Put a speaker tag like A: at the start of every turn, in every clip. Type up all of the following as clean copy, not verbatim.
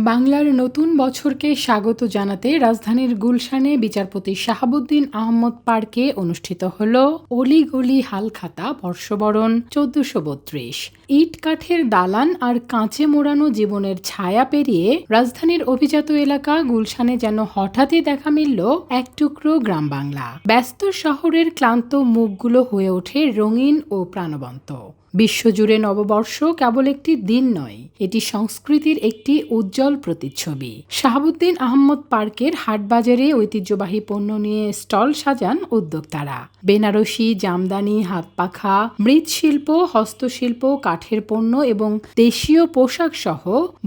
A: বাংলার নতুন বছরকে স্বাগত জানাতে রাজধানীর গুলশানে বিচারপতি শাহাবুদ্দিন আহমদ পার্কে অনুষ্ঠিত হল অলিগলি হালখাতা বর্ষবরণ ১৪৩২। ইট কাঠের দালান আর কাঁচে মোড়ানো জীবনের ছায়া পেরিয়ে রাজধানীর অভিজাত এলাকা গুলশানে যেন হঠাৎই দেখা মিলল এক টুকরো গ্রাম বাংলা। ব্যস্ত শহরের ক্লান্ত মুখগুলো হয়ে ওঠে রঙিন ও প্রাণবন্ত। বিশ্বজুড়ে নববর্ষ কেবল একটি দিন নয়, এটি সংস্কৃতির একটি উজ্জ্বল প্রতিচ্ছবি। শাহাবুদ্দিন আহমদ পার্কের হাটবাজারে ঐতিহ্যবাহী পণ্য নিয়ে স্টল সাজান উদ্যোক্তারা। বেনারসি, জামদানি, হাতপাখা, মৃৎশিল্প, হস্তশিল্প, কাঠের পণ্য এবং দেশীয় পোশাক সহ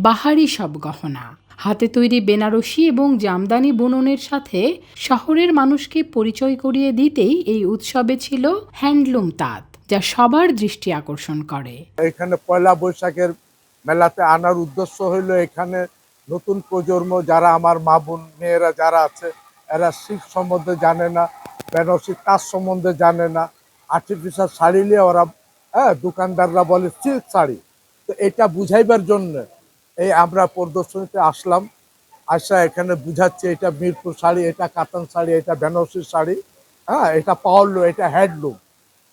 A: বাহারি সব গহনা। হাতে তৈরি বেনারসি এবং জামদানি বুননের সাথে শহরের মানুষকে পরিচয় করিয়ে দিতেই এই উৎসবে ছিল হ্যান্ডলুম তাঁত, যা সবার দৃষ্টি আকর্ষণ করে।
B: এখানে পয়লা বৈশাখের মেলাতে আনার উদ্দেশ্য হইল এখানে নতুন প্রজন্ম যারা আমার মা বোন মেয়েরা যারা আছে এরা শিল্প সম্বন্ধে জানে না, বেনারসি তাঁত সম্বন্ধে জানে না। আর্টিফিশিয়াল শাড়ি নিয়ে ওরা দোকানদাররা বলে সিল্ক শাড়ি। তো এটা বুঝাইবার জন্য এই আমরা প্রদর্শনীতে আসলাম। আসা এখানে বুঝাচ্ছে এটা মিরপুর শাড়ি, এটা কাতান শাড়ি, এটা বেনারসির শাড়ি, এটা পাওয়ারলুম, এটা হ্যান্ডলুম।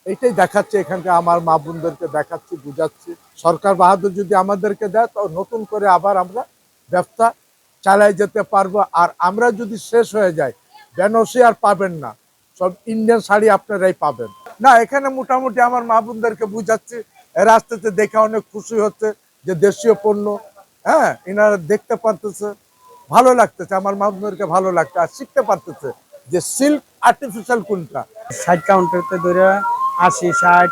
B: এইটাই দেখাচ্ছে এখানকার আমার মা বোনদেরকে দেখাচ্ছি, বুঝাচ্ছি। সরকার বাহাদুর যদি আমাদেরকে দেয় তো নতুন করে আবার আমরা ব্যবসা চালাই যেতে পারবো। আর আমরা যদি শেষ হয়ে যাই বেনারসি আর পাবেন না, সব ইন্ডিয়ান শাড়ি আপনারাই পাবেন। না, এখানে মোটামুটি আমার মা বোনদেরকে বুঝাচ্ছি, রাস্তাতে দেখে অনেক খুশি হচ্ছে যে দেশীয় পণ্য এনারা দেখতে পারতেছে, ভালো লাগতেছে। আমার মা বোনদেরকে ভালো লাগছে আর শিখতে পারতেছে যে সিল্ক আর্টিফিশিয়াল কোনটা।
C: 60 কাউন্টারতে ধরে 80, 60,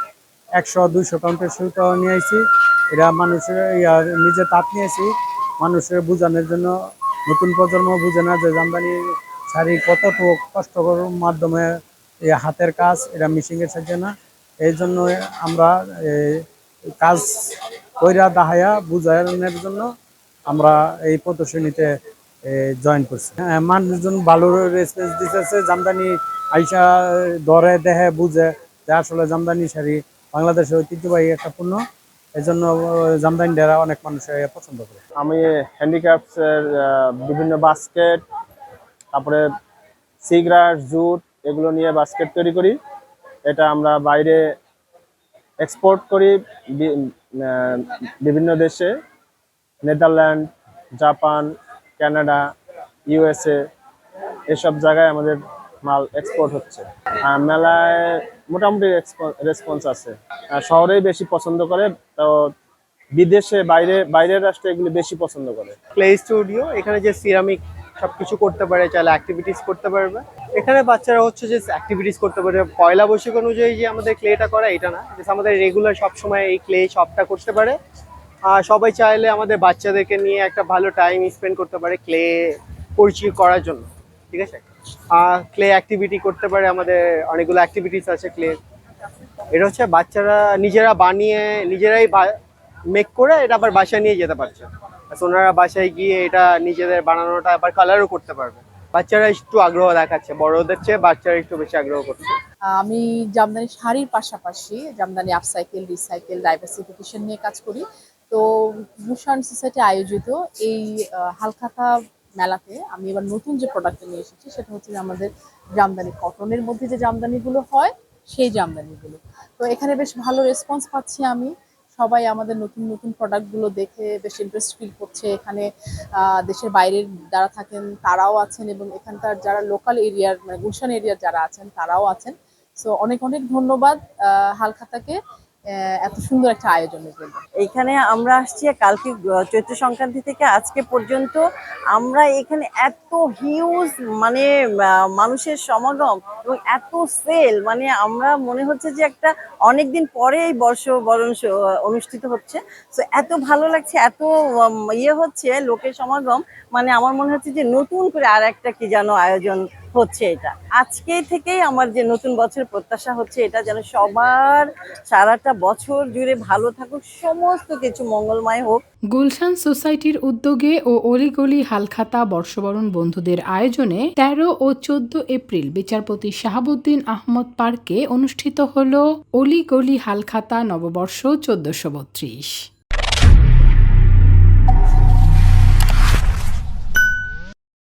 C: 100, 200 কাউন্টার সুতাও নিয়ে আসি। এরা মানুষের নিজে তাঁত নিয়েছি মানুষের বোঝানোর জন্য। নতুন প্রজন্ম বুঝে না যে জামদানি শাড়ি কতটুকু কষ্টকর মাধ্যমে হাতের কাজ, এটা মেশিনের সাহায্যে না। এই জন্য আমরা কাজ কইরা দাহায়া বুঝানোর জন্য আমরা এই প্রদর্শনীতে জয়েন করছি। মানুষজন ভালো রেসপন্স দিতেছে। জামদানি আইসা ধরে দেখে বুঝে যে আসলে জামদানি শাড়ি বাংলাদেশের ঐতিহ্যবাহী একটা পণ্য। এই জন্য জামদানি দ্বারা অনেক মানুষ পছন্দ করে।
D: আমি হ্যান্ডিক্রাফটসের বিভিন্ন বাস্কেট, তারপরে সিগ্রাস, জুট এগুলো নিয়ে বাস্কেট তৈরি করি। এটা আমরা বাইরে এক্সপোর্ট করি বিভিন্ন দেশে, নেদারল্যান্ড, জাপান, কানাডা, ইউএসএ এসব জায়গায় আমাদের মাল এক্সপোর্ট হচ্ছে। মেলায় মোটামুটি রেসপন্স আছে। শহরেই বেশি পছন্দ করে, তো বিদেশে বাইরের রাষ্ট্রে এগুলি বেশি পছন্দ করে।
E: ক্লে স্টুডিও, এখানে যে সিরামিক সবকিছু করতে পারে, চাইলে অ্যাক্টিভিটিস করতে পারবে। এখানে বাচ্চারা হচ্ছে যে অ্যাক্টিভিটিস করতে পারে। পয়লা বৈশাখ অনুযায়ী যে আমাদের ক্লেটা করা এটা না, আমাদের রেগুলার সবসময় এই ক্লে শপটা করতে পারে। আর সবাই চাইলে আমাদের বাচ্চাদেরকে নিয়ে একটা ভালো টাইম স্পেন্ড করতে পারে ক্লে পরিচয় করার জন্য, ঠিক আছে। ক্লে অ্যাক্টিভিটি করতে পারে, আমাদের অনেকগুলো অ্যাক্টিভিটিস আছে ক্লে। এটা হচ্ছে বাচ্চারা নিজেরা বানিয়ে নিজেরাই মেক করে এটা আবার বাসায় নিয়ে যেতে পারছে। ওনারা বাসায় গিয়ে এটা নিজেদের বানানোটা আবার কালারও করতে পারবে। বাচ্চারা একটু আগ্রহ দেখাচ্ছে, বড়দের চেয়ে বাচ্চারা একটু বেশি আগ্রহ করছে।
F: আমি জামদানি শাড়ির পাশাপাশি জামদানি আপসাইকেল, রিসাইকেল, ডাইভার্সিফিকেশন নিয়ে কাজ করি। তো ভূষণ সোসাইটি আয়োজিত এই হালখাতা মেলাতে আমি এবার নতুন যে প্রোডাক্টটা নিয়ে এসেছি সেটা হচ্ছে আমাদের জামদানি কটনের মধ্যে যে জামদানিগুলো হয় সেই জামদানিগুলো। তো এখানে বেশ ভালো রেসপন্স পাচ্ছি আমি। সবাই আমাদের নতুন নতুন প্রোডাক্টগুলো দেখে বেশ ইন্টারেস্ট ফিল করছে। এখানে দেশের বাইরের যারা থাকেন তারাও আছেন এবং এখানকার যারা লোকাল এরিয়ার মানে গুলশান এরিয়ার যারা আছেন তারাও আছেন। সো অনেক অনেক ধন্যবাদ হালখাতাকে এত সুন্দর একটা আয়োজনের জন্য।
G: এইখানে আমরা আসছি কালকে চৈত্র সংক্রান্তি থেকে আজকে পর্যন্ত। আমরা এখানে এত হিউজ মানে মানুষের সমাগম এবং এত সেল, মানে আমরা মনে হচ্ছে যে একটা অনেকদিন পরে এই বর্ষবরণ অনুষ্ঠিত হচ্ছে। তো এত ভালো লাগছে, এত হচ্ছে লোকের সমাগম, মানে আমার মনে হচ্ছে যে নতুন করে আর একটা কি যেন আয়োজন হচ্ছে। এটা আজকে থেকেই আমার যে নতুন বছরের প্রত্যাশা হচ্ছে এটা যেন সবার সারাটা বছর জুড়ে ভালো থাকুক, সমস্ত কিছু মঙ্গলময় হোক।
A: গুলশান সোসাইটির উদ্যোগে ও অলিগলি হালখাতা বর্ষবরণ বন্ধুদের আয়োজনে 13 ও 14 এপ্রিল বিচারপতি শাহাবুদ্দিন আহমদ পার্কে অনুষ্ঠিত হল অলিগলি হালখাতা নববর্ষ 1432।